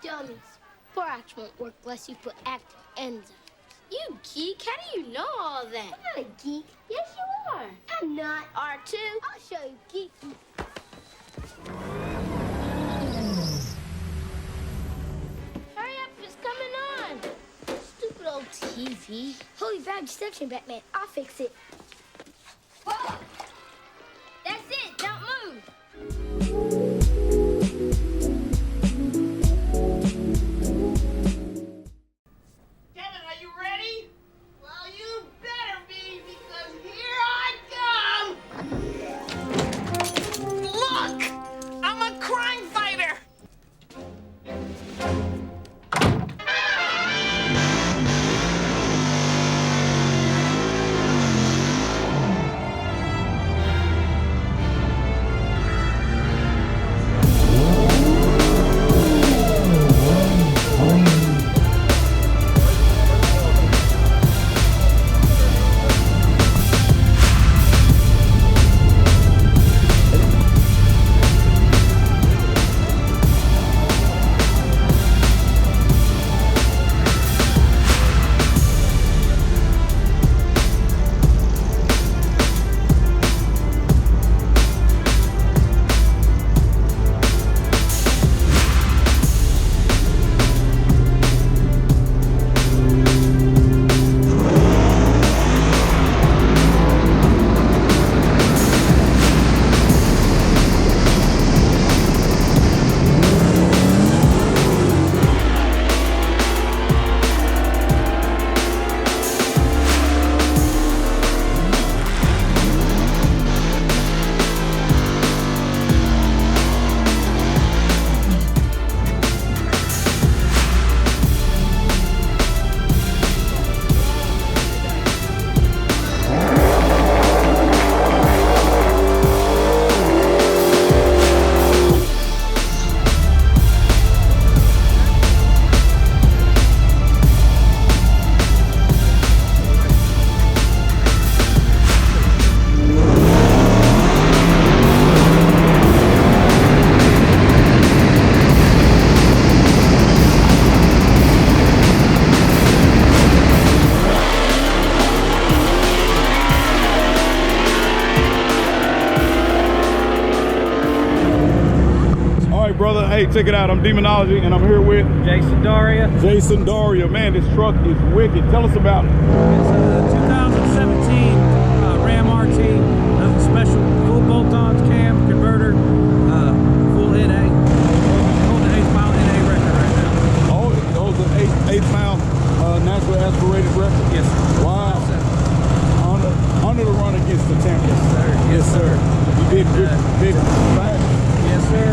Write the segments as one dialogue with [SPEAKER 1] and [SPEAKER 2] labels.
[SPEAKER 1] dummies. Borax won't work unless you put active enzymes. You geek, how do you know all that? I'm not a geek. Yes, you are. I'm not. R2, I'll show you geeky. Hurry up, it's coming on. Stupid old TV. Holy bad deception, Batman. I'll fix it. Whoa! That's it, don't move.
[SPEAKER 2] Hey, check it out. I'm Demonology, and I'm here with
[SPEAKER 3] Jason Daria.
[SPEAKER 2] Jason Daria. Man, this truck is wicked. Tell us about it.
[SPEAKER 3] It's a 2017 Ram RT. Nothing special. Full bolt-ons, cam, converter, full NA. Holding an 8-mile NA record right now.
[SPEAKER 2] Oh, those are 8-mile naturally aspirated record?
[SPEAKER 3] Yes, sir.
[SPEAKER 2] Wow. Under the run against the temp.
[SPEAKER 3] Yes, sir. Yes, sir.
[SPEAKER 2] You did big fast.
[SPEAKER 3] Yes, sir.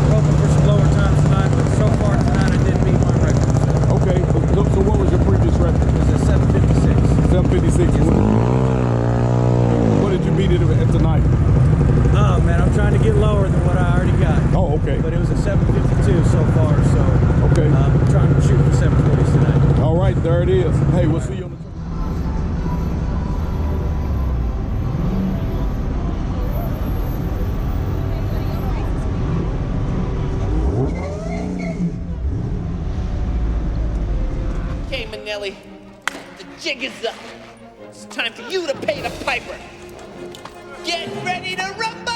[SPEAKER 3] We're hoping for some lower times tonight, but so far tonight I did beat my record. So.
[SPEAKER 2] Okay, so what was your previous record?
[SPEAKER 3] It was a 756.
[SPEAKER 2] 756. Yes. What did you beat it at tonight?
[SPEAKER 3] Oh man, I'm trying to get lower than what I already got.
[SPEAKER 2] Oh, okay.
[SPEAKER 3] But it was a 752 so far, so
[SPEAKER 2] okay.
[SPEAKER 3] I'm trying to shoot for 740s tonight.
[SPEAKER 2] All right, there it is. Hey, we'll see you on the
[SPEAKER 4] The jig is up. It's time for you to pay the piper. Get ready to rumble!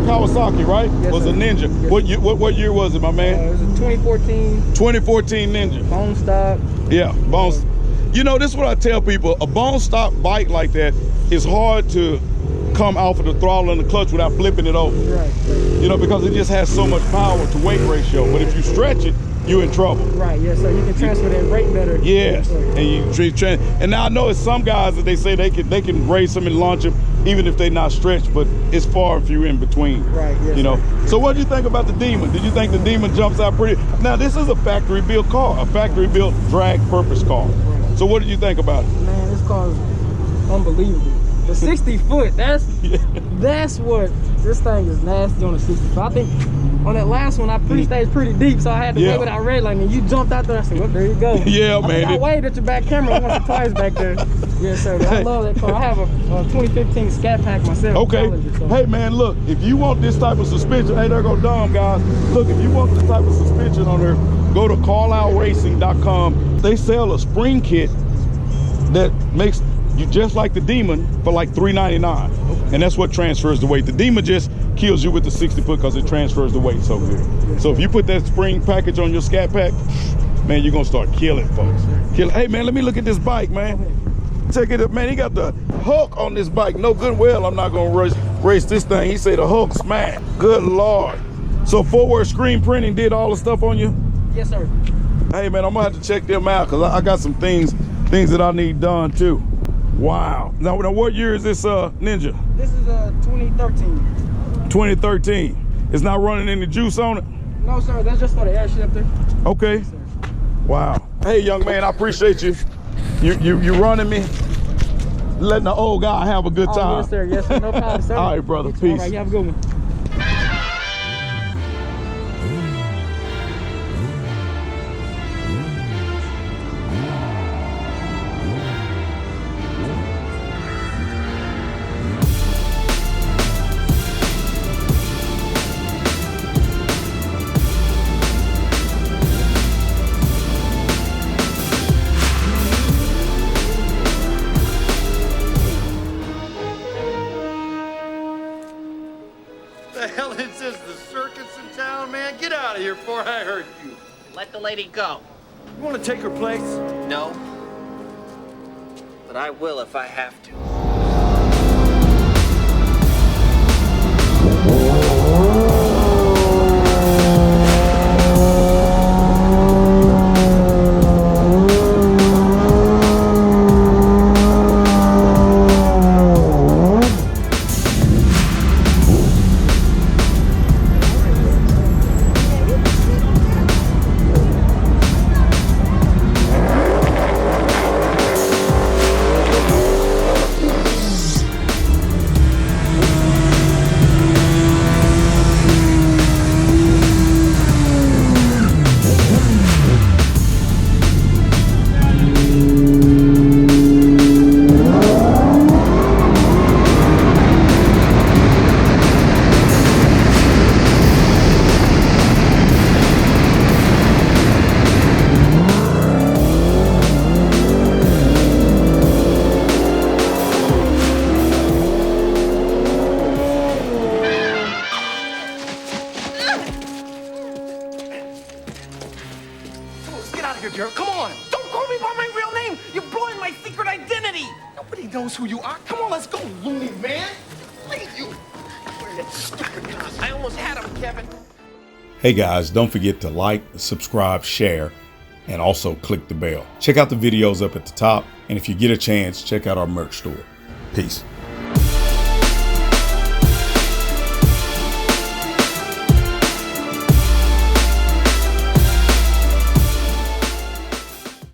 [SPEAKER 2] Kawasaki, right?
[SPEAKER 3] Yes,
[SPEAKER 2] Was
[SPEAKER 3] sir.
[SPEAKER 2] a Ninja.
[SPEAKER 3] Yes,
[SPEAKER 2] What year was it, my man?
[SPEAKER 3] It was a 2014
[SPEAKER 2] 2014 Ninja.
[SPEAKER 3] bone stock.
[SPEAKER 2] Yeah, bones. You know, this is what I tell people. A bone stock bike like that is hard to come off of the throttle and the clutch without flipping it over.
[SPEAKER 3] Right.
[SPEAKER 2] You know, because it just has so much power to weight ratio. But if you stretch it, you're in trouble.
[SPEAKER 3] Right, yes, so you can transfer that rate better.
[SPEAKER 2] Yes, and you and now I know it's some guys that they say they can race them and launch them even if they're not stretched, but it's far and few in between.
[SPEAKER 3] Right, yes,
[SPEAKER 2] you know.
[SPEAKER 3] sir.
[SPEAKER 2] So what do you think about the Demon? Did you think the Demon jumps out pretty? Now this is a factory built car, a factory built drag purpose car.
[SPEAKER 3] Right.
[SPEAKER 2] So what did you think about it?
[SPEAKER 3] Man, this car is unbelievable. The 60 foot, that's what, this thing is nasty on the 60 foot. I think on that last one, I pre-staged pretty deep, so I had to wait without red light, and you jumped out there, I said, well, there you go.
[SPEAKER 2] Yeah,
[SPEAKER 3] I
[SPEAKER 2] man.
[SPEAKER 3] I waved at your back camera once or twice back there. Yes, sir, but I love that car. I have a 2015 Scat Pack myself.
[SPEAKER 2] Okay.
[SPEAKER 3] Challenger, so.
[SPEAKER 2] Hey, man, look, if you want this type of suspension, hey, there go Dom, guys. Look, if you want this type of suspension on there, go to CarlyleRacing.com. They sell a spring kit that makes you just like the Demon for like $3.99, and that's what transfers the weight. The Demon just kills you with the 60 foot because it transfers the weight so good. So if you put that spring package on your Scat Pack, man, you're gonna start killing folks. Hey man, let me look at this bike, man. Check it up, man. He got the Hulk on this bike. No good well, I'm not gonna race this thing. He said the Hulk smash. Good Lord. So forward screen printing did all the stuff on you?
[SPEAKER 3] Yes, sir.
[SPEAKER 2] Hey man, I'm gonna have to check them out because I got some things that I need done too. Wow. Now what year is this Ninja?
[SPEAKER 3] This is 2013.
[SPEAKER 2] 2013. It's not running any juice on it?
[SPEAKER 3] No, sir, that's just for the air shifter.
[SPEAKER 2] Okay.
[SPEAKER 3] Yes, sir.
[SPEAKER 2] Wow. Hey, young man, I appreciate you. You running me, letting the old guy have a good time.
[SPEAKER 3] Yes, sir. Yes, sir. No problem, sir.
[SPEAKER 2] All right, brother. Peace.
[SPEAKER 3] All right, you have a good one.
[SPEAKER 5] The hell is this, the circus in town, man? Get out of here before I hurt you.
[SPEAKER 4] Let the lady go.
[SPEAKER 5] You want to take her place?
[SPEAKER 4] No. But I will if I have to.
[SPEAKER 5] Come on! Don't call me by my real name! You're blowing my secret identity! Nobody knows who you are. Come on, let's go, loony man! Look at you! Wearing that stupid costume. I almost had him, Kevin.
[SPEAKER 6] Hey guys, don't forget to like, subscribe, share, and also click the bell. Check out the videos up at the top, and if you get a chance, check out our merch store. Peace.